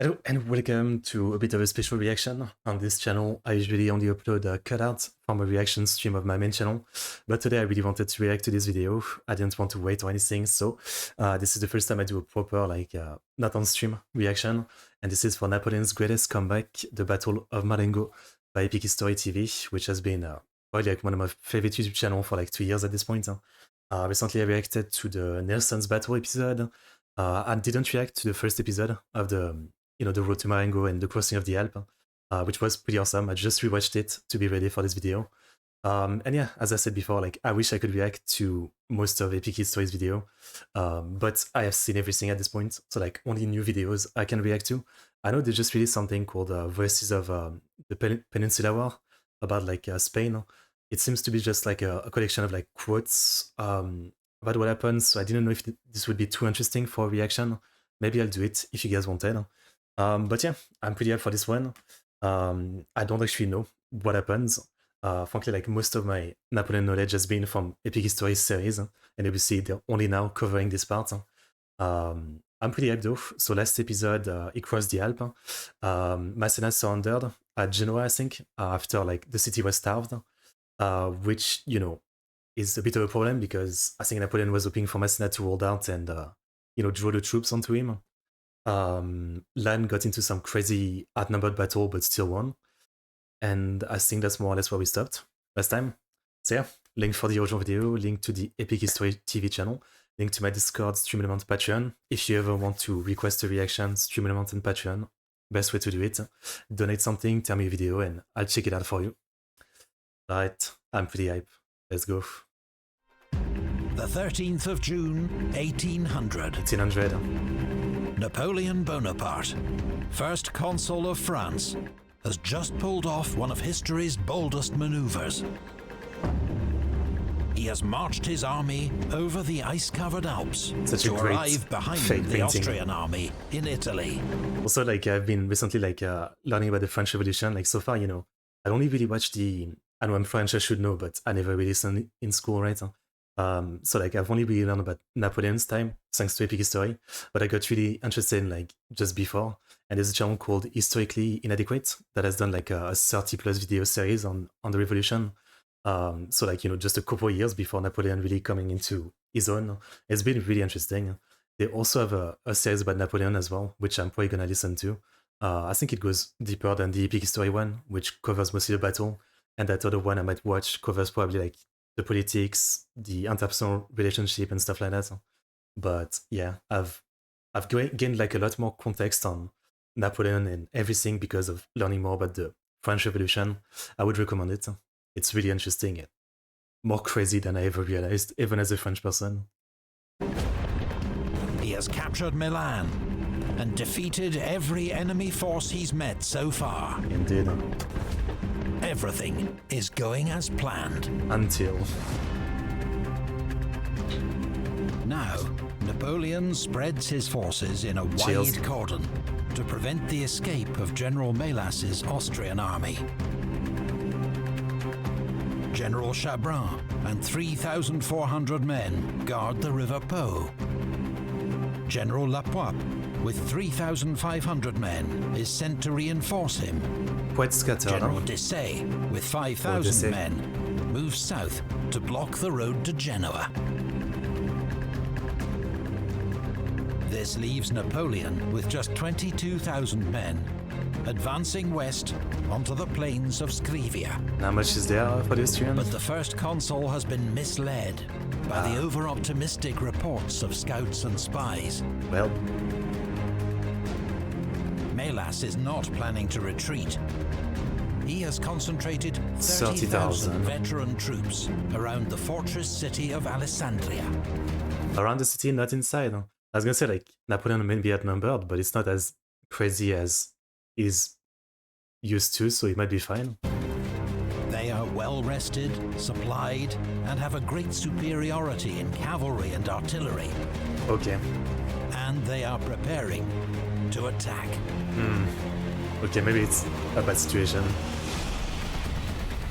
Hello and welcome to a bit of a special reaction. On this channel, I usually only upload cutouts from a reaction stream of my main channel, but today I really wanted to react to this video. I didn't want to wait or anything, so this is the first time I do a proper, not on stream reaction, and this is for Napoleon's greatest comeback, the Battle of Marengo by Epic History TV, which has been probably like one of my favorite YouTube channels for like 2 years at this point. Recently I reacted to the Nelson's Battle episode. I didn't react to the first episode of the the road to Marengo and the crossing of the Alps, which was pretty awesome. I just rewatched it to be ready for this video. And yeah, as I said before, like I wish I could react to most of Epic History's video, but I have seen everything at this point, so like only new videos I can react to. I know they just released something called Voices of the Peninsula War about like Spain. It seems to be just like a collection of like quotes about what happened, so I didn't know if this would be too interesting for a reaction. Maybe I'll do it if you guys wanted. But yeah, I'm pretty hyped for this one. I don't actually know what happens. Frankly, like most of my Napoleon knowledge has been from Epic History series, and obviously they're only now covering this part. I'm pretty hyped though. So last episode, he crossed the Alps. Massena surrendered at Genoa, I think, after like the city was starved, which, is a bit of a problem because I think Napoleon was hoping for Massena to hold out and, draw the troops onto him. Lan got into some crazy outnumbered battle but still won, and I think that's more or less where we stopped last time. So yeah, link for the original video, link to the Epic History TV channel, link to my Discord, Stream Element, Patreon. If you ever want to request a reaction, Stream Element and Patreon, best way to do it. Donate something, tell me a video, and I'll check it out for you. Right, I'm pretty hype. Let's go. The 13th of June, 1800. 1800. Napoleon Bonaparte, first consul of France, has just pulled off one of history's boldest maneuvers. He has marched his army over the ice-covered Alps to arrive behind the Austrian army in Italy. Also, like, I've been recently learning about the French Revolution. Like, so far, I only really watched I know I'm French, I should know, but I never really listened in school, right? So like I've only really learned about Napoleon's time thanks to Epic History, but I got really interested in like just before, and there's a channel called Historically Inadequate that has done like a 30+ video series on the revolution. So like, just a couple of years before Napoleon really coming into his own. It's been really interesting. They also have a series about Napoleon as well, which I'm probably gonna listen to. I think it goes deeper than the Epic History one, which covers mostly the battle, and that other one I might watch covers probably like the politics, the interpersonal relationship and stuff like that. But yeah, I've gained like a lot more context on Napoleon and everything because of learning more about the French Revolution. I would recommend it. It's really interesting and more crazy than I ever realized, even as a French person. He has captured Milan and defeated every enemy force he's met so far. Indeed. Everything is going as planned. Until now, Napoleon spreads his forces in a wide cordon to prevent the escape of General Melas's Austrian army. General Chabran and 3,400 men guard the River Po. General Lapointe, with 3,500 men, is sent to reinforce him. Quite scattered. General Desaix, with 5,000 men, moves south to block the road to Genoa. This leaves Napoleon with just 22,000 men, advancing west onto the plains of Scrivia. How much is there for the Austrians? But the first consul has been misled by the over-optimistic reports of scouts and spies. Well, Melas is not planning to retreat. He has concentrated 30,000 veteran troops around the fortress city of Alessandria. Around the city, not inside. I was gonna say, like, Napoleon may be outnumbered, but it's not as crazy as he's used to, so he might be fine. They are well rested, supplied, and have a great superiority in cavalry and artillery. Okay. And they are preparing to attack. Okay, maybe it's a bad situation.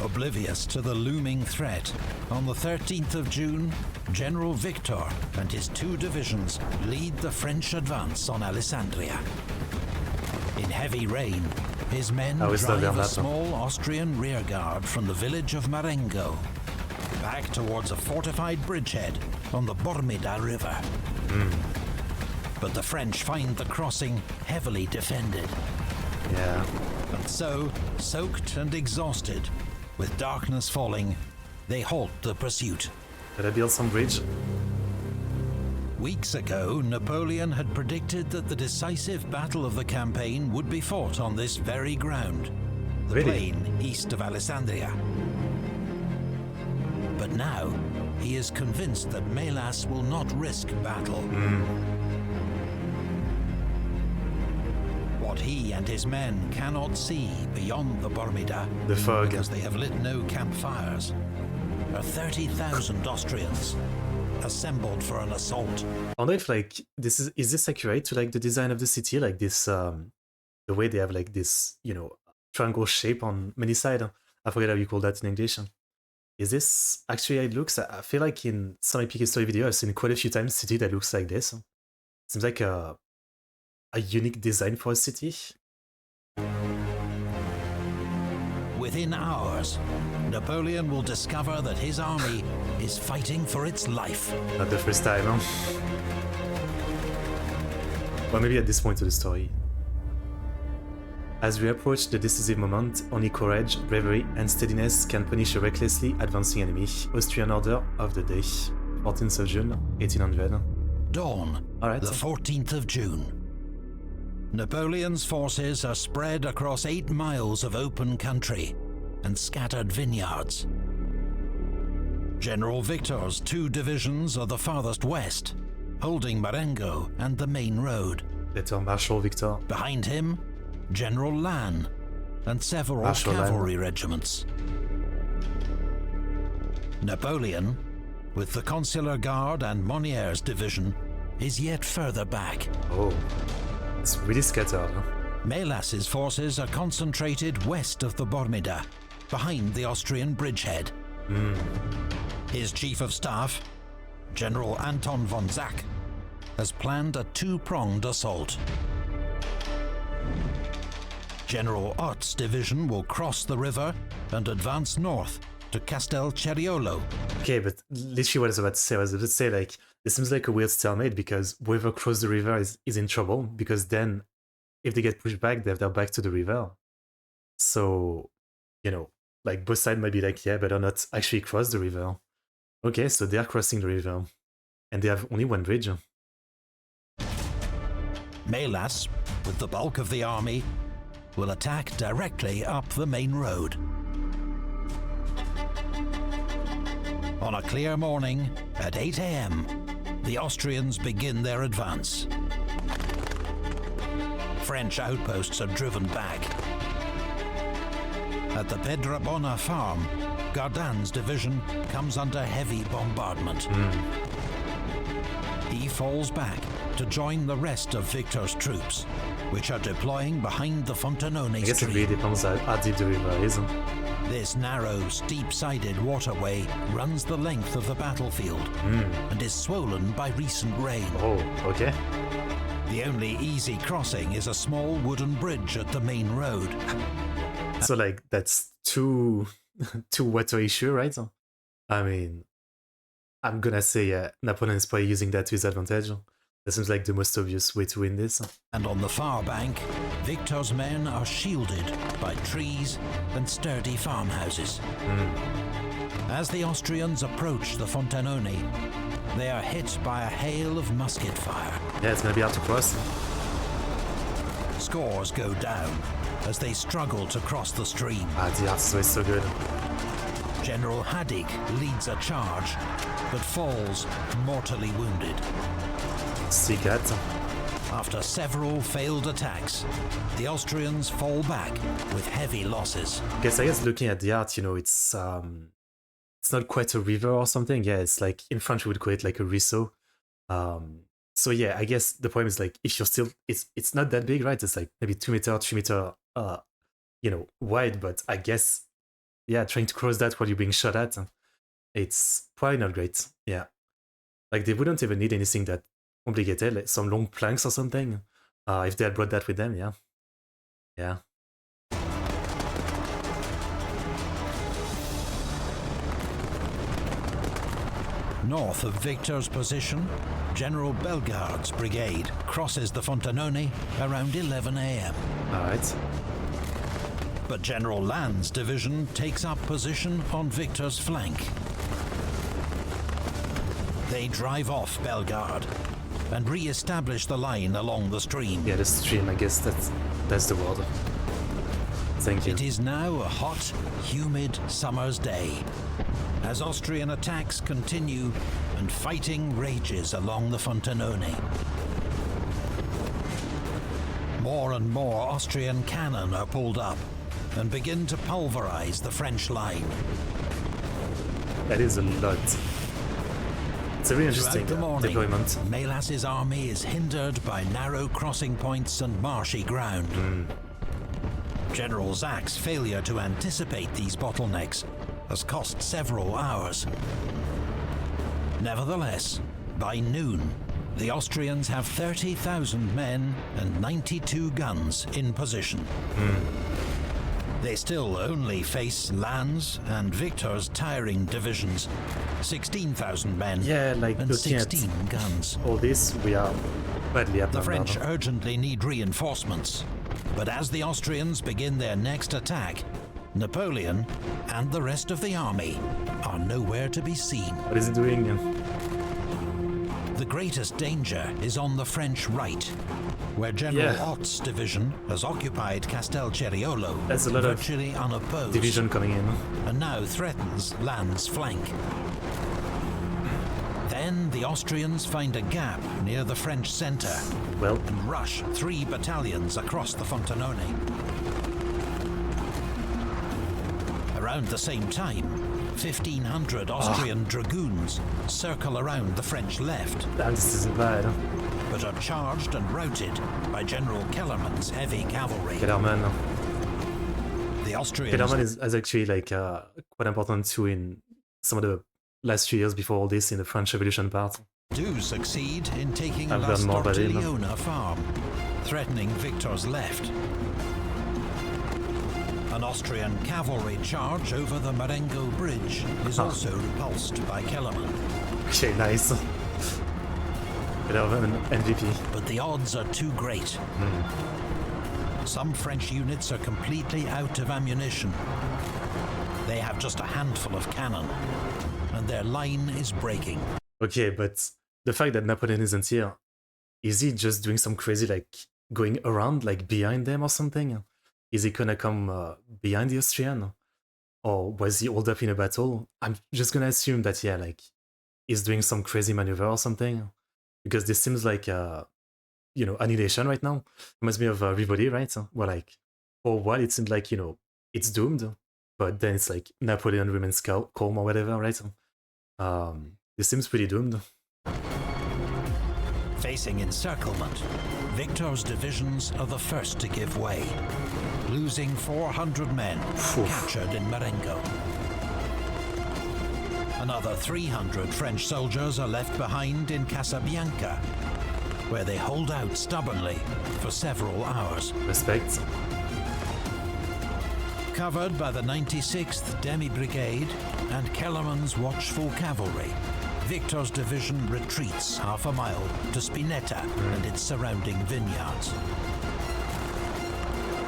Oblivious to the looming threat, on the 13th of June, General Victor and his 2 divisions lead the French advance on Alessandria. In heavy rain, his men always love drive a that. small Austrian rearguard from the village of Marengo back towards a fortified bridgehead on the Bormida River. But the French find the crossing heavily defended. Yeah. And so, soaked and exhausted, with darkness falling, they halt the pursuit. Gotta build some bridge. Weeks ago, Napoleon had predicted that the decisive battle of the campaign would be fought on this very ground, the Really? plain east of Alessandria. But now, he is convinced that Melas will not risk battle. What he and his men cannot see beyond the Bormida, The fog. because they have lit no campfires, are 30,000 Austrians assembled for an assault. I wonder if like is this accurate to like the design of the city, like this the way they have like this, you know, triangle shape on many sides. I forget how you call that in English. Is this actually how it looks? I feel like in some epic history video I've seen quite a few times city that looks like this. Seems like a unique design for a city. Within hours, Napoleon will discover that his army is fighting for its life. Not the first time, huh? Or maybe at this point of the story. As we approach the decisive moment, only courage, bravery, and steadiness can punish a recklessly advancing enemy. Austrian order of the day, 14th of June, 1800. Dawn, Alright. the 14th of June. Napoleon's forces are spread across 8 miles of open country and scattered vineyards. General Victor's 2 divisions are the farthest west, holding Marengo and the main road. Letter Marshal Victor. Behind him, General Lannes and several Marshal cavalry regiments. Napoleon, with the Consular Guard and Monniere's division, is yet further back. Oh, it's really scattered, huh? Melas's forces are concentrated west of the Bormida, behind the Austrian bridgehead. His chief of staff, General Anton von Zach, has planned a 2-pronged assault. General Ott's division will cross the river and advance north to Castel Ceriolo. Okay, but literally what I was about to say, like, this seems like a weird stalemate because whoever crossed the river is in trouble, because then if they get pushed back, they're back to the river. So, you know, like both sides might be like, yeah, better not actually cross the river. Okay, so they are crossing the river, and they have only one bridge. Melas, with the bulk of the army, will attack directly up the main road. On a clear morning, at 8 a.m., the Austrians begin their advance. French outposts are driven back. At the Pedrabona farm, Gardan's division comes under heavy bombardment. He falls back to join the rest of Victor's troops, which are deploying behind the Fontanone I guess it stream. really depends how deep the river is. This narrow, steep-sided waterway runs the length of the battlefield and is swollen by recent rain. Oh, okay. The only easy crossing is a small wooden bridge at the main road. So like that's too water issue, right? I mean, I'm gonna say Napoleon is probably using that to his advantage. That seems like the most obvious way to win this. And on the far bank, Victor's men are shielded by trees and sturdy farmhouses. As the Austrians approach the Fontanone, they are hit by a hail of musket fire. Yeah, it's gonna be hard to cross. Scores go down as they struggle to cross the stream. The art is so good. General Hadik leads a charge, but falls mortally wounded. Sick at. After several failed attacks, the Austrians fall back with heavy losses. I guess looking at the art, you know, it's not quite a river or something. Yeah, it's like in French we would call it like a ruisseau. So yeah, I guess the point is like if you're still, it's not that big, right? It's like maybe 2 meter, 3 meter, you know, wide. But I guess, yeah, trying to cross that while you're being shot at, it's probably not great. Yeah, like they wouldn't even need anything that complicated, like some long planks or something. If they had brought that with them, yeah. Yeah. North of Victor's position, General Bellegarde's brigade crosses the Fontanone around 11 a.m. Alright. But General Lannes' division takes up position on Victor's flank. They drive off Bellegarde and re-establish the line along the stream. Yeah, the stream, I guess that's the word. Thank you. It is now a hot, humid summer's day, as Austrian attacks continue and fighting rages along the Fontanone. More and more Austrian cannon are pulled up and begin to pulverize the French line. That is a lot. It's a really interesting Throughout the morning, deployment. Melas's army is hindered by narrow crossing points and marshy ground. General Zach's failure to anticipate these bottlenecks has cost several hours. Nevertheless, by noon, the Austrians have 30,000 men and 92 guns in position. They still only face Lannes and Victor's tiring divisions, 16,000 men Yeah, like and looking 16 at guns. all this, we are badly The outnumbered. French urgently need reinforcements, but as the Austrians begin their next attack, Napoleon and the rest of the army are nowhere to be seen. What is he doing? The greatest danger is on the French right, where General Yeah. Ott's division has occupied Castelceriolo That's a lot of virtually unopposed, Division coming in. and now threatens Lannes' flank. Then the Austrians find a gap near the French centre Well, and rush 3 battalions across the Fontanone. Around the same time, 1,500 Austrian dragoons circle around the French left, damn, this isn't bad. but are charged and routed by General Kellerman's heavy cavalry. Kellerman. The Austrians Kellerman is actually like quite important too in some of the last few years before all this in the French Revolution part. do succeed in taking I've La learned more about him. Stortigliona farm, threatening Victor's left. An Austrian cavalry charge over the Marengo bridge is also repulsed by Kellerman. Okay, nice. Kellerman MVP. But the odds are too great. Some French units are completely out of ammunition. They have just a handful of cannon, and their line is breaking. Okay, but the fact that Napoleon isn't here, is he just doing some crazy like going around like behind them or something? Is he gonna come behind the Austrian? Or was he holed up in a battle? I'm just gonna assume that, yeah, like he's doing some crazy maneuver or something. Because this seems like you know, annihilation right now. Reminds me of Rivoli, right? Where like for a while it seemed like, you know, it's doomed, but then it's like Napoleon remains calm or whatever, right? This seems pretty doomed. Facing encirclement, Victor's divisions are the first to give way, losing 400 men captured in Marengo. Another 300 French soldiers are left behind in Casabianca, where they hold out stubbornly for several hours. Respect. Covered by the 96th Demi Brigade and Kellerman's watchful cavalry, Victor's division retreats half a mile to Spinetta and its surrounding vineyards.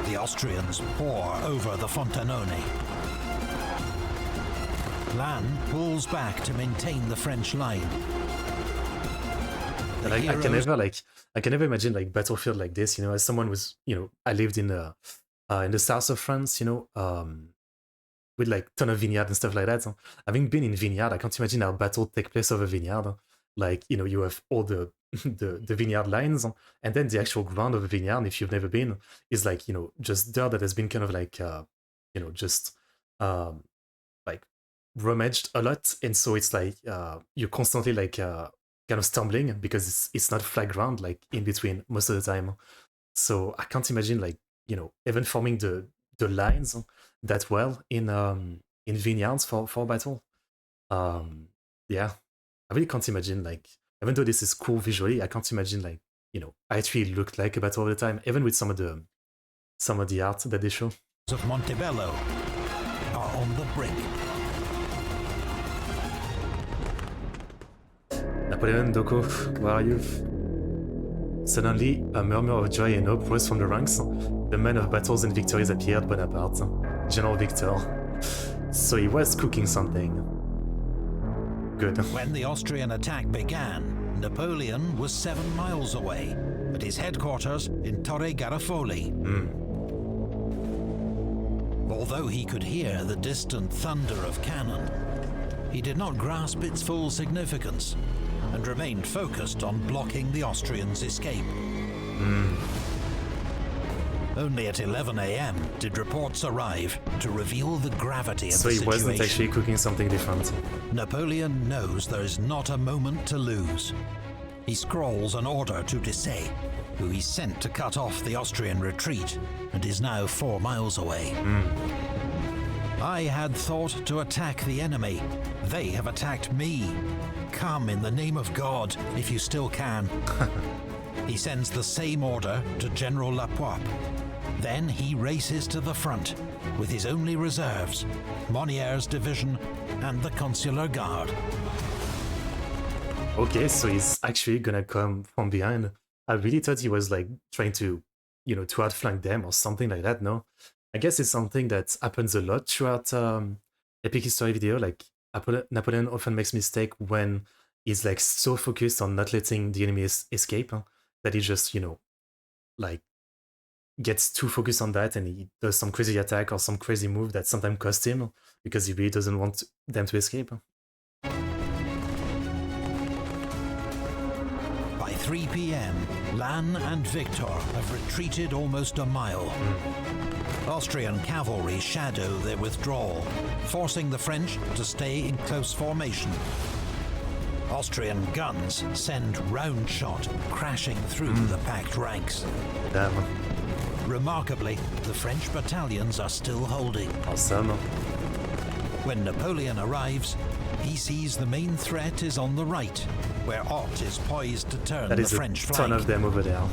The Austrians pour over the Fontanone. Lannes pulls back to maintain the French line. The I can heroes- never imagine like battlefield like this, you know, as someone was, you know, I lived in the south of France, you know, with like ton of vineyard and stuff like that. Having been in vineyard, I can't imagine how battle take place over vineyard. Like, you know, you have all the the vineyard lines, and then the actual ground of a vineyard, if you've never been, is like, you know, just dirt that has been kind of like you know, just like rummaged a lot, and so it's like you're constantly like kind of stumbling because it's not flat ground like in between most of the time. So I can't imagine like, you know, even forming the lines that well in vineyards for battle. Yeah, I really can't imagine like, even though this is cool visually, I can't imagine like, you know, I actually looked like a battle all the time, even with some of some of the art that they show. Of Montebello are on the brink. Napoleon, Doko, where are you? Suddenly, a murmur of joy and hope rose from the ranks. The man of battles and victories appeared, Bonaparte, General Victor. So he was cooking something. Good. When the Austrian attack began, Napoleon was 7 miles away, at his headquarters in Torre Garofoli. Although he could hear the distant thunder of cannon, he did not grasp its full significance and remained focused on blocking the Austrians' escape. Only at 11 a.m. did reports arrive to reveal the gravity of the situation. So he wasn't actually cooking something different. Napoleon knows there is not a moment to lose. He scrawls an order to Desaix, who he sent to cut off the Austrian retreat and is now 4 miles away. I had thought to attack the enemy. They have attacked me. Come in the name of God, if you still can. He sends the same order to General Lapointe. Then he races to the front with his only reserves, Monniere's division and the Consular Guard. Okay, so he's actually gonna come from behind. I really thought he was like trying to, to outflank them or something like that, no? I guess it's something that happens a lot throughout Epic History video. Like, Napoleon often makes mistake when he's like so focused on not letting the enemy escape that he just, like gets too focused on that and he does some crazy attack or some crazy move that sometimes costs him because he really doesn't want them to escape. By 3 p.m., Lannes and Victor have retreated almost a mile. Austrian cavalry shadow their withdrawal, forcing the French to stay in close formation. Austrian guns send round shot crashing through the packed ranks. Damn. Remarkably, the French battalions are still holding. Awesome. When Napoleon arrives, he sees the main threat is on the right, where Ott is poised to turn the French flank. That is a ton of them over there.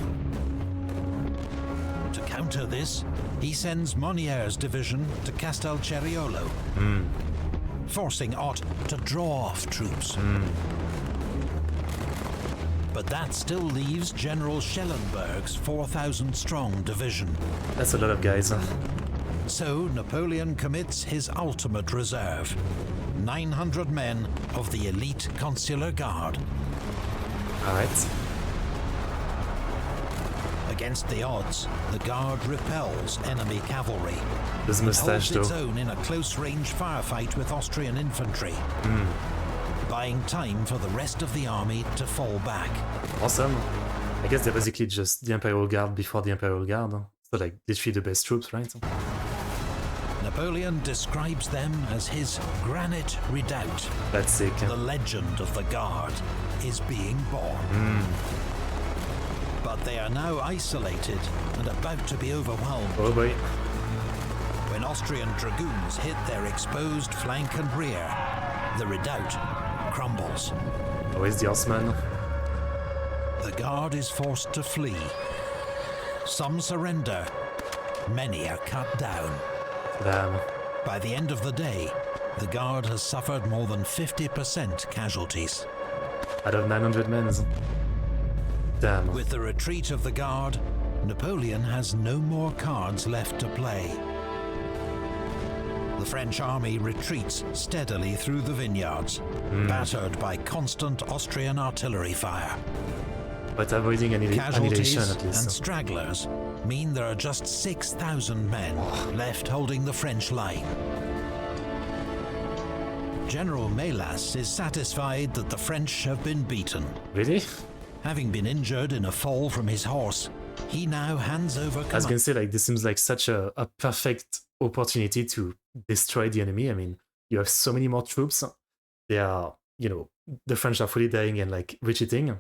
To counter this, he sends Monniere's division to Castelceriolo, forcing Ott to draw off troops. But that still leaves General Schellenberg's 4,000-strong division. That's a lot of guys. So Napoleon commits his ultimate reserve, 900 men of the elite Consular Guard. Alright. Against the odds, the Guard repels enemy cavalry. This mustache, holds its though. own in a close-range firefight with Austrian infantry, buying time for the rest of the army to fall back. Awesome. I guess they're basically just the Imperial Guard before the Imperial Guard. So like, literally the best troops, right? Napoleon describes them as his granite redoubt. That's sick. The legend of the Guard is being born. But they are now isolated and about to be overwhelmed. Oh boy. When Austrian dragoons hit their exposed flank and rear, the redoubt crumbles. Always the horseman. The Guard is forced to flee. Some surrender. Many are cut down. Damn. By the end of the day, the Guard has suffered more than 50% casualties. Out of 900 men. Damn. With the retreat of the Guard, Napoleon has no more cards left to play. The French army retreats steadily through the vineyards, battered by constant Austrian artillery fire. But avoiding annihilation Casualties at least. and stragglers mean there are just 6,000 men left holding the French line. General Melas is satisfied that the French have been beaten. Really? Having been injured in a fall from his horse, he now hands over command. I was gonna say, like, this seems like such a perfect opportunity to destroy the enemy. I mean, you have so many more troops. They are, the French are fully dying and like retreating.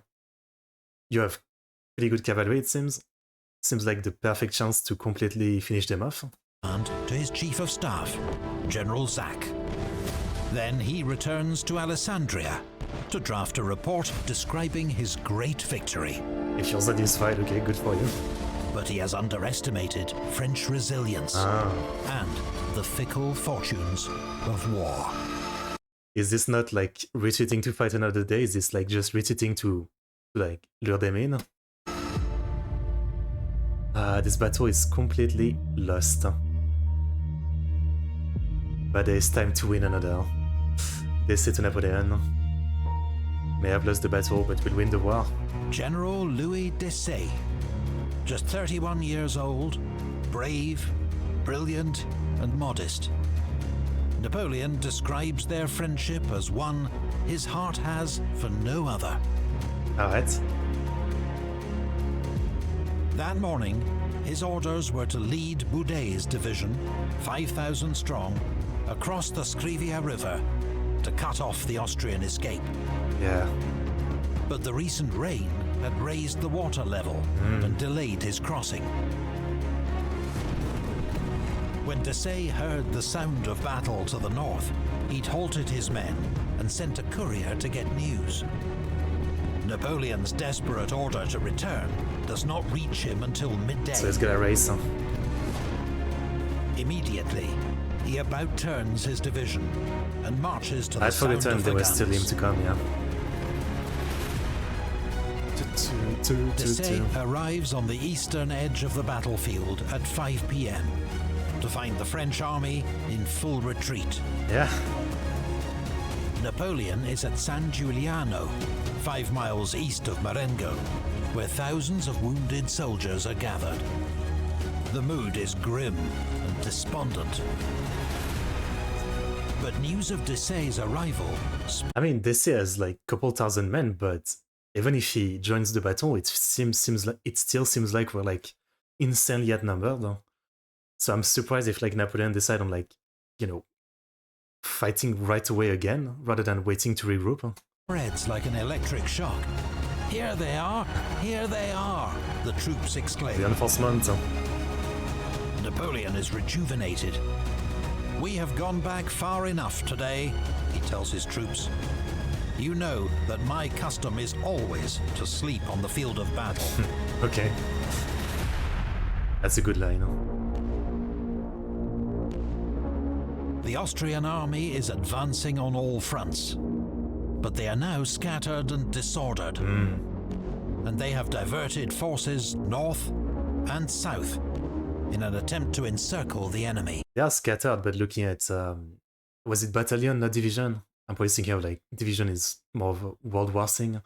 You have pretty good cavalry, it seems. Seems like the perfect chance to completely finish them off. And to his chief of staff, General Desaix. Then he returns to Alessandria to draft a report describing his great victory. If you're satisfied, okay, good for you. But he has underestimated French resilience and the fickle fortunes of war. Is this not like retreating to fight another day? Is this like just retreating to like lure them in? This battle is completely lost. But there's time to win another. Desaix to Napoleon. May have lost the battle, but will win the war. General Louis Desaix, just 31 years old, brave, brilliant, and modest. Napoleon describes their friendship as one his heart has for no other. Alright. That morning, his orders were to lead Boudet's division, 5,000 strong, across the Scrivia River to cut off the Austrian escape. Yeah. But the recent rain had raised the water level and delayed his crossing. When Desaix heard the sound of battle to the north, he'd halted his men and sent a courier to get news. Napoleon's desperate order to return does not reach him until midday. So he's gonna race. Immediately, he about turns his division and marches to the I sound forgot of the there was still him guns. to come, yeah. Desaix arrives on the eastern edge of the battlefield at 5 p.m. to find the French army in full retreat. Yeah. Napoleon is at San Giuliano, 5 miles east of Marengo, where thousands of wounded soldiers are gathered. The mood is grim and despondent. But news of Desaix's arrival... I mean, Desaix has like a couple thousand men, but even if he joins the battle, it still seems like we're like insanely outnumbered. So I'm surprised if like Napoleon decide on like, you know, fighting right away again rather than waiting to regroup. Spreads like an electric shock. Here they are! Here they are! The troops exclaim. Reinforcement. Napoleon is rejuvenated. We have gone back far enough today, he tells his troops. You know that my custom is always to sleep on the field of battle. Okay. That's a good line. The Austrian army is advancing on all fronts, but they are now scattered and disordered. And they have diverted forces north and south in an attempt to encircle the enemy. They are scattered, but looking at, was it battalion, not division? I'm probably thinking of like division is more of a World War thing.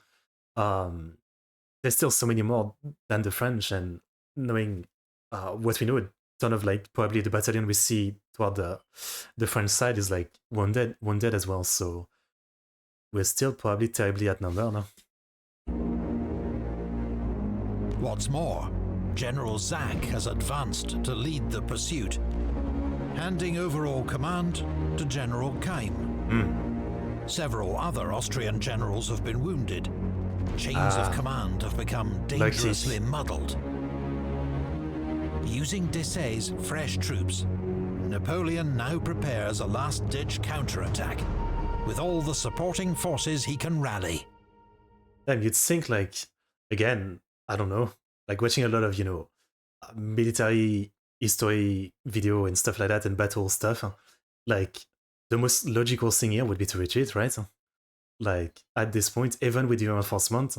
There's still so many more than the French, and knowing what we know, a ton of like probably the battalion we see toward the French side is like wounded as well. So we're still probably terribly outnumbered now. What's more, General Desaix has advanced to lead the pursuit, handing overall command to General Keim. Several other Austrian generals have been wounded. Chains of command have become dangerously muddled. Using Desaix's fresh troops, Napoleon now prepares a last-ditch counterattack with all the supporting forces he can rally. And you'd think like, again, I don't know, like watching a lot of, you know, military history video and stuff like that and battle stuff, like the most logical thing here would be to retreat, right? Like at this point, even with the reinforcement,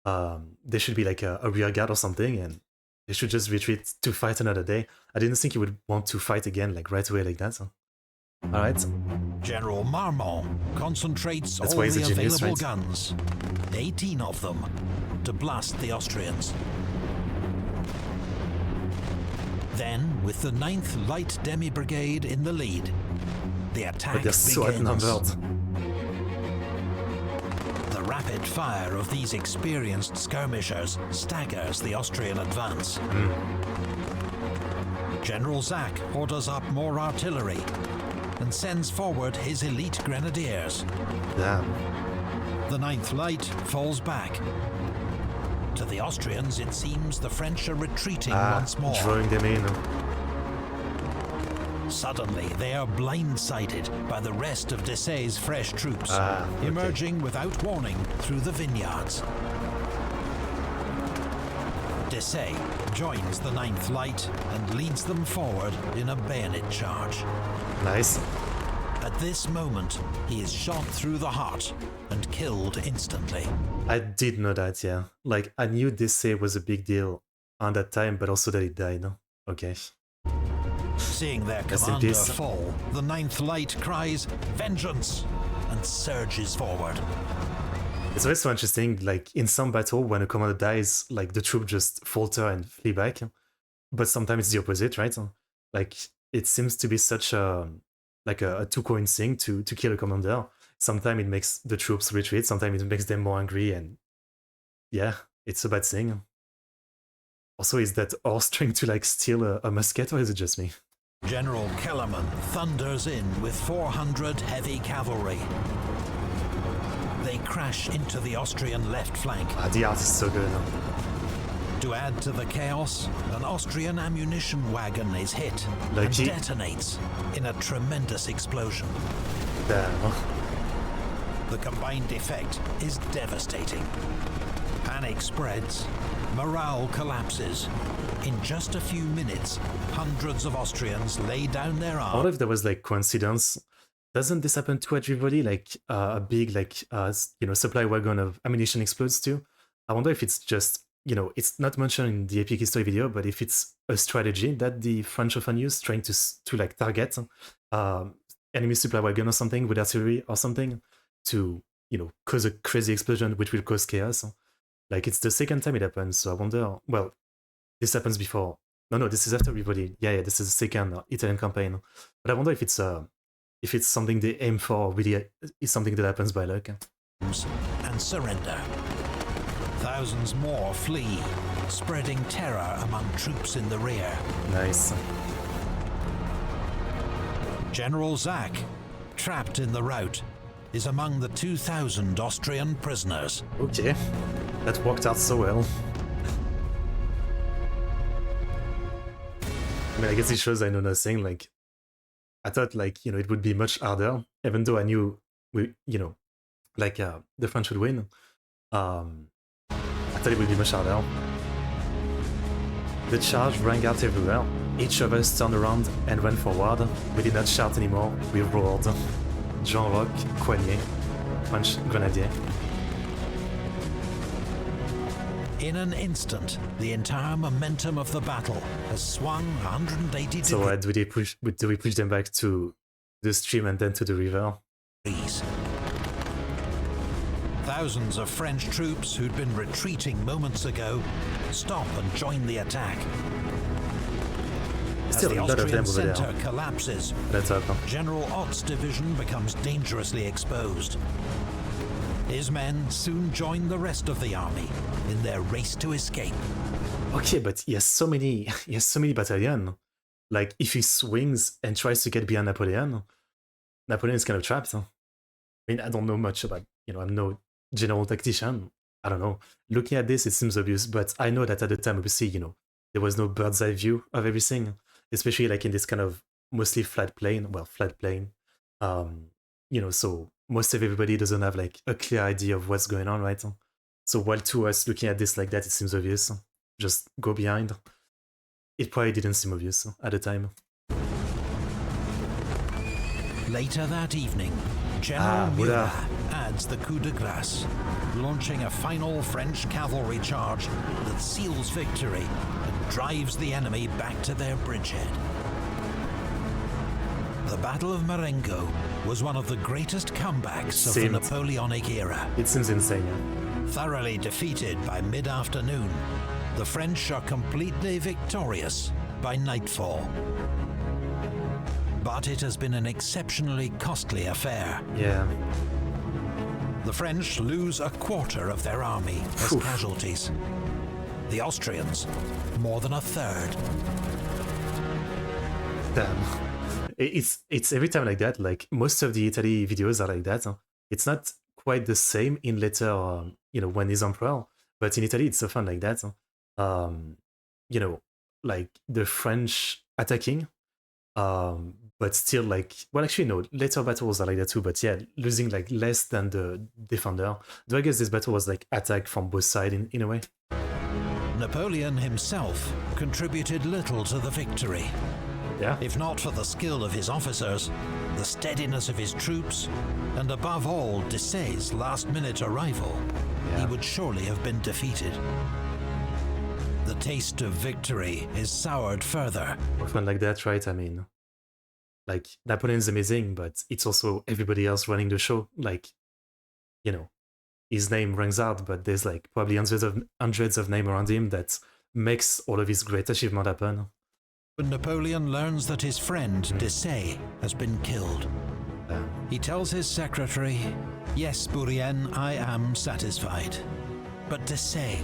there should be like a rear guard or something, and they should just retreat to fight another day. I didn't think he would want to fight again like right away like that. Alright. General Marmont concentrates That's all why he's the a genius, available right? guns, 18 of them, to blast the Austrians. Then, with the 9th Light Demi Brigade in the lead, the attack But they're so begins. outnumbered. The rapid fire of these experienced skirmishers staggers the Austrian advance. General Desaix orders up more artillery and sends forward his elite grenadiers. Damn. The 9th Light falls back. To the Austrians, it seems the French are retreating once more. Drawing them in. Suddenly, they are blindsided by the rest of Desaix's fresh troops, Okay. emerging without warning through the vineyards. Desaix joins the 9th Light and leads them forward in a bayonet charge. Nice. At this moment, he is shot through the heart and killed instantly. I did know that, yeah. Like, I knew Desaix was a big deal on that time, but also that he died. Okay. Seeing their Rest in commander peace. fall, the 9th Light cries, "Vengeance!" and surges forward. It's always so interesting, like, in some battle, when a commander dies, like, the troop just falter and flee back. But sometimes it's the opposite, right? Like, it seems to be such a, like, a two-coin thing to kill a commander. Sometimes it makes the troops retreat, sometimes it makes them more angry, and yeah, it's a bad thing. Also, is that horse trying to, like, steal a musket, or is it just me? General Kellerman thunders in with 400 heavy cavalry. They crash into the Austrian left flank. Ah, the art is so good. To add to the chaos, an Austrian ammunition wagon is hit and Lucky. detonates in a tremendous explosion. Damn. The combined effect is devastating. Panic spreads, morale collapses. In just a few minutes, hundreds of Austrians lay down their I arms. wonder if there was, like, coincidence. Doesn't this happen to everybody? Like, a big, like, you know, supply wagon of ammunition explodes too? I wonder if it's just, you know, it's not mentioned in the Epic History video, but if it's a strategy that the French often use, trying to like, target enemy supply wagon or something with artillery or something to, you know, cause a crazy explosion which will cause chaos. Like, it's the second time it happens, so I wonder, well, this happens before. No, this is after everybody. Yeah, this is the second Italian campaign. But I wonder if it's something they aim for, or really is something that happens by luck. And surrender. Thousands more flee, spreading terror among troops in the rear. Nice. General Zach, trapped in the rout, is among the 2,000 Austrian prisoners. Okay, that worked out so well. I mean, I guess it shows I know nothing. Like, I thought, like, you know, it would be much harder, even though I knew we, you know, like, the French would win. I thought it would be much harder. The charge rang out everywhere. Each of us turned around and ran forward. We did not shout anymore, we roared. Jean Roch, Coignet, French Grenadier. In an instant, the entire momentum of the battle has swung 180 So do we push them back to the stream and then to the river? degrees. Thousands of French troops who'd been retreating moments ago stop and join the attack. As Still the a lot of Austrian them over there. center collapses, Let's up. General Ott's division becomes dangerously exposed. His men soon join the rest of the army in their race to escape. Okay, but he has so many battalions. Like, if he swings and tries to get behind Napoleon is kind of trapped. I mean, I don't know much about, you know, I'm no general tactician. I don't know. Looking at this, it seems obvious, but I know that at the time, obviously, you know, there was no bird's eye view of everything, especially like in this kind of mostly flat plain. You know, so most of everybody doesn't have like a clear idea of what's going on, right? So while to us looking at this like that, it seems obvious. Just go behind. It probably didn't seem obvious at the time. Later that evening, General Murat voilà. adds the coup de grace, launching a final French cavalry charge that seals victory and drives the enemy back to their bridgehead. The Battle of Marengo was one of the greatest comebacks of the Napoleonic era. It seems insane, yeah. Thoroughly defeated by mid-afternoon, the French are completely victorious by nightfall. But it has been an exceptionally costly affair. Yeah. The French lose a quarter of their army as casualties. The Austrians, more than a third. Damn. It's every time like that. Like, most of the Italy videos are like that. It's not quite the same in later, you know, when he's emperor, but in Italy it's often like that. You know, like the French attacking, but still like, well, actually no, later battles are like that too, but yeah, losing like less than the defender. Though I guess this battle was like attack from both sides in a way. Napoleon himself contributed little to the victory. Yeah. If not for the skill of his officers, the steadiness of his troops, and above all Desaix's last-minute arrival, he would surely have been defeated. The taste of victory is soured further. Often like that, right? I mean, like, Napoleon's amazing, but it's also everybody else running the show. Like, you know, his name rings out, but there's like probably hundreds of names around him that makes all of his great achievement happen. When Napoleon learns that his friend Desaix has been killed, he tells his secretary, "Yes, Bourrienne, I am satisfied. But Desaix,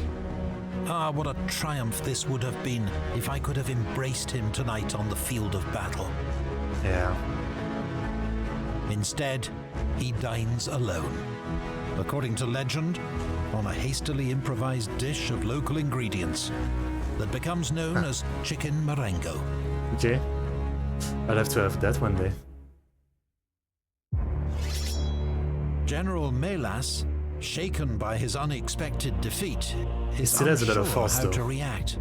what a triumph this would have been if I could have embraced him tonight on the field of battle." Yeah. Instead, he dines alone. According to legend, on a hastily improvised dish of local ingredients that becomes known as chicken Marengo. Okay. I'll have to have that one day. General Mélas, shaken by his unexpected defeat, is still has a bit unsure of force, how though. to react.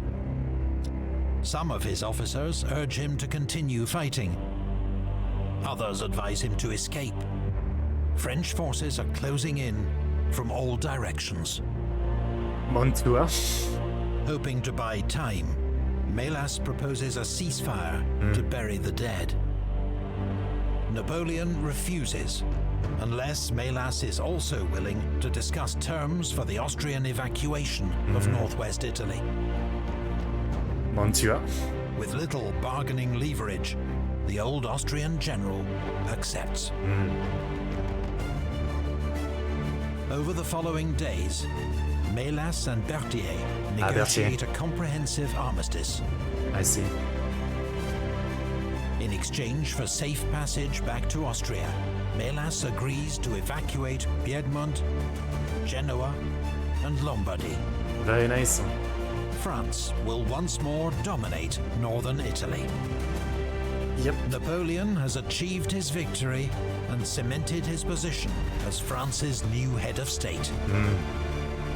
Some of his officers urge him to continue fighting. Others advise him to escape. French forces are closing in from all directions. Montour. Hoping to buy time, Mélas proposes a ceasefire to bury the dead. Napoleon refuses, unless Mélas is also willing to discuss terms for the Austrian evacuation of northwest Italy. Montour. With little bargaining leverage, the old Austrian general accepts. Over the following days, Mélas and Berthier negotiate a comprehensive armistice. I see. In exchange for safe passage back to Austria, Mélas agrees to evacuate Piedmont, Genoa, and Lombardy. Very nice. France will once more dominate northern Italy. Yep. Napoleon has achieved his victory and cemented his position as France's new head of state.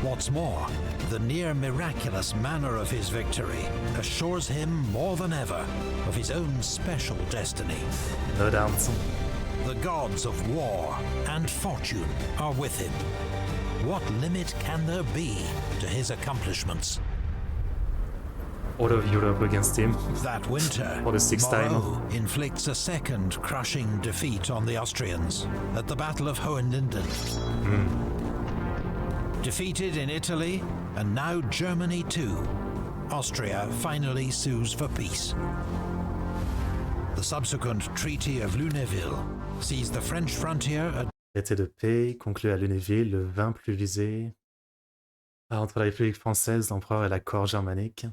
What's more, the near miraculous manner of his victory assures him more than ever of his own special destiny. No doubt. The gods of war and fortune are with him. What limit can there be to his accomplishments? All of Europe against him. That winter, For the sixth time. Moreau inflicts a second crushing defeat on the Austrians at the Battle of Hohenlinden. Defeated in Italy, and now Germany too, Austria finally sues for peace. The subsequent Treaty of Lunéville sees the French frontier Traité de paix conclu à Lunéville le 20 Pluvisé entre la République française, l'empereur et la cour germanique.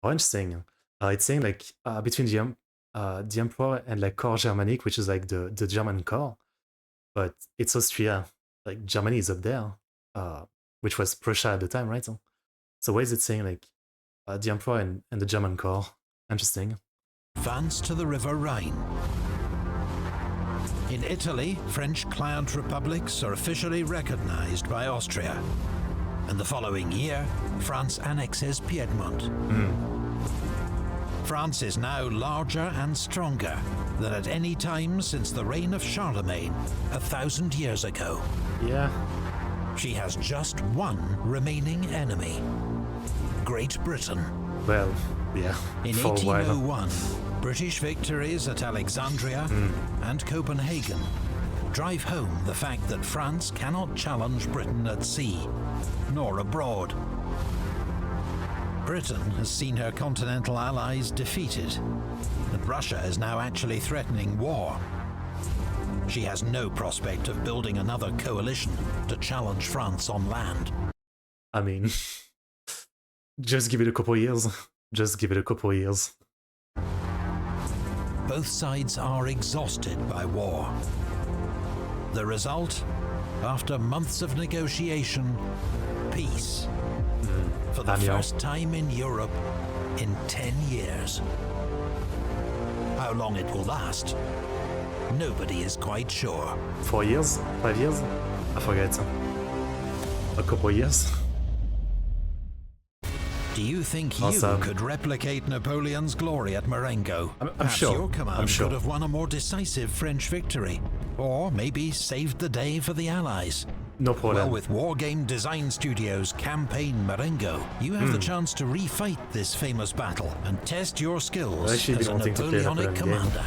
Oh, interesting. It's saying like between the emperor and like cour germanique, which is like the German core, but it's Austria. Like Germany is up there, which was Prussia at the time, right? So why is it saying like the emperor and the German core? Interesting. advance to the river Rhine. In Italy, French client republics are officially recognized by Austria. And the following year, France annexes Piedmont. France is now larger and stronger than at any time since the reign of Charlemagne 1,000 years ago. Yeah. She has just one remaining enemy: Great Britain. Well, yeah. In For a while. 1801, British victories at Alexandria and Copenhagen drive home the fact that France cannot challenge Britain at sea, nor abroad. Britain has seen her continental allies defeated, and Russia is now actually threatening war. She has no prospect of building another coalition to challenge France on land. I mean, just give it a couple years. Just give it a couple years. Both sides are exhausted by war. The result, after months of negotiation, peace. For the first time in Europe in 10 years. How long it will last, nobody is quite sure. 4 years? 5 years? I forget. A couple years? Do you think Awesome. you could replicate Napoleon's glory at Marengo? I'm Perhaps sure. your command sure. could have won a more decisive French victory, or maybe saved the day for the Allies. No problem. Well, with Wargame Design Studios' campaign Marengo, you have the chance to refight this famous battle and test your skills as a Napoleonic commander.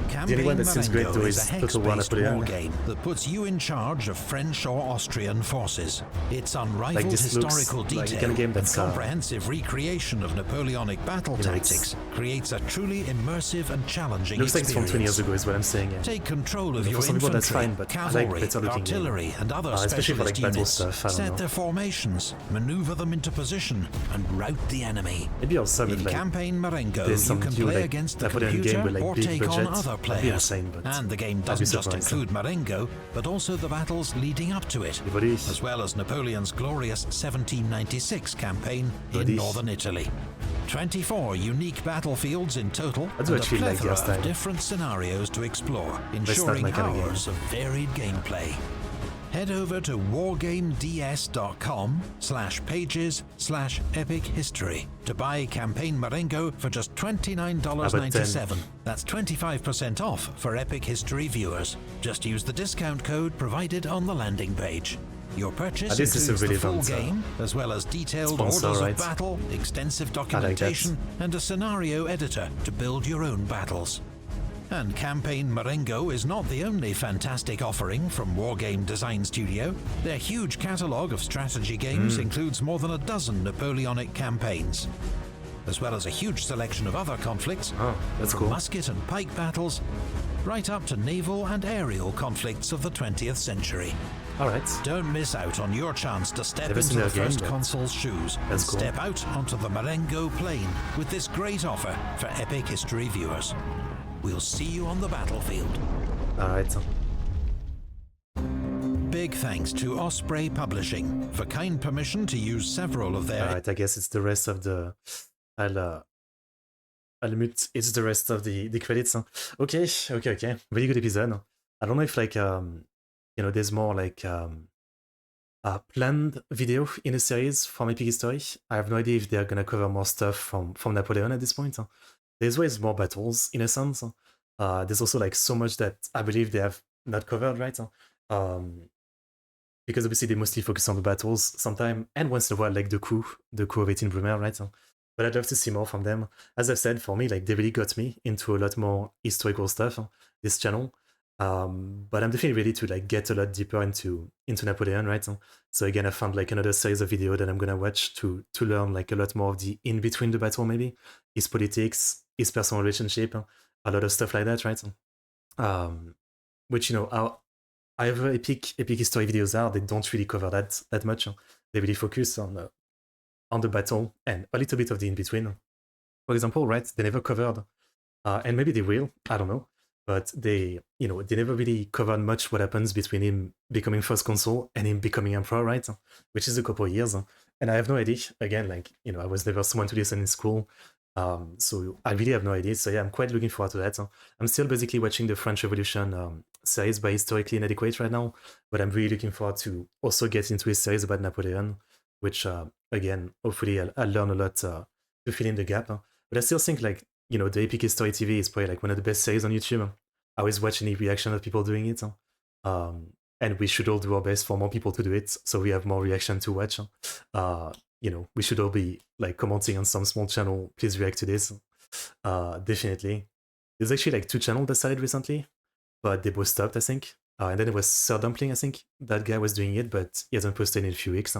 Campaign Marengo is a hex-based wargame that puts you in charge of French or Austrian forces. Its unrivaled historical detail and comprehensive recreation of Napoleonic battle tactics creates a truly immersive and challenging experience. Looks like it's from 20 years ago is what I'm saying. Yeah. Take control of your some people, that's infantry, fine, but cavalry, artillery and other specialist units. Set their formations, maneuver them into position and rout the enemy. Maybe also In campaign Marengo, you can play against the computer or take on other players. And the game doesn't just include Marengo, but also the battles leading up to it, as well as Napoleon's glorious 1796 campaign in northern Italy. 24 unique battlefields in total, and a plethora of different scenarios to explore, ensuring hours of varied gameplay. Head over to wargameds.com/pages/epic-history to buy Campaign Marengo for just $29.97. That's 25% off for Epic History viewers. Just use the discount code provided on the landing page. Your purchase includes the full game, as well as detailed orders of battle, extensive documentation, and a scenario editor to build your own battles. And Campaign Marengo is not the only fantastic offering from Wargame Design Studio. Their huge catalogue of strategy games includes more than a dozen Napoleonic campaigns, as well as a huge selection of other conflicts, from musket and pike battles, right up to naval and aerial conflicts of the 20th century. Alright. Don't miss out on your chance to step into the first console's shoes and step out onto the Marengo plane with this great offer for Epic History viewers. We'll see you on the battlefield. Alright. Big thanks to Osprey Publishing for kind permission to use several of their... Alright, I guess it's the rest of the... I'll mute. It's the rest of the credits. Huh? Okay. Really good episode. I don't know if like, there's more like a planned video in a series from Epic History. I have no idea if they're gonna cover more stuff from Napoleon at this point. Huh? There's always more battles, in a sense. There's also like so much that I believe they have not covered, right? Because obviously they mostly focus on the battles sometimes, and once in a while, like the coup of 18 Brumaire, right? But I'd love to see more from them. As I've said, for me, like they really got me into a lot more historical stuff, this channel. But I'm definitely ready to like get a lot deeper into Napoleon, right? So again, I found like another series of video that I'm gonna watch to learn like a lot more of the in between the battle, maybe his politics, his personal relationship, a lot of stuff like that, right? Which our other epic history videos are, they don't really cover that much. They really focus on the battle and a little bit of the in between. For example, right? They never covered, and maybe they will. I don't know. But they never really covered much what happens between him becoming first consul and him becoming emperor, right? Which is a couple of years. And I have no idea. Again, like, I was never someone to listen in school. So I really have no idea. So yeah, I'm quite looking forward to that. I'm still basically watching the French Revolution series by Historically Inadequate right now. But I'm really looking forward to also get into his series about Napoleon, which, again, hopefully I'll learn a lot to fill in the gap. But I still think, like, the Epic History TV is probably like one of the best series on YouTube. I always watch any reaction of people doing it. And we should all do our best for more people to do it, so we have more reaction to watch. We should all be like commenting on some small channel, please react to this. Definitely. There's actually like 2 channels that started recently, but they both stopped, I think. And then it was Sir Dumpling, I think. That guy was doing it, but he hasn't posted in a few weeks.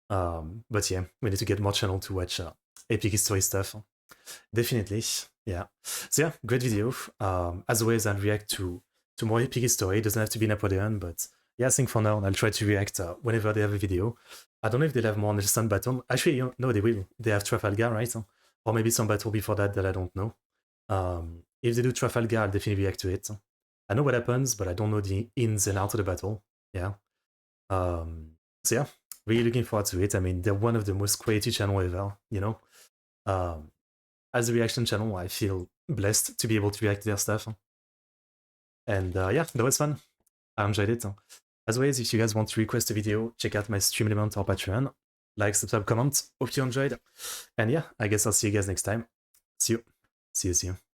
But yeah, we need to get more channel to watch Epic History stuff. Definitely, yeah. So yeah, great video. As always, I'll react to more Epic History. It doesn't have to be Napoleon, but yeah, I think for now I'll try to react whenever they have a video. I don't know if they'll have more on the Sun Battle. Actually, no, they will. They have Trafalgar, right? Or maybe some battle before that I don't know. If they do Trafalgar, I'll definitely react to it. I know what happens, but I don't know the ins and outs of the battle. Yeah. So yeah, really looking forward to it. I mean, they're one of the most quality channel ever, As a reaction channel, I feel blessed to be able to react to their stuff. And yeah, that was fun. I enjoyed it. As always, if you guys want to request a video, check out my Stream Element or Patreon. like, subscribe, comment. Hope you enjoyed. And yeah, I guess I'll see you guys next time. See you. See you.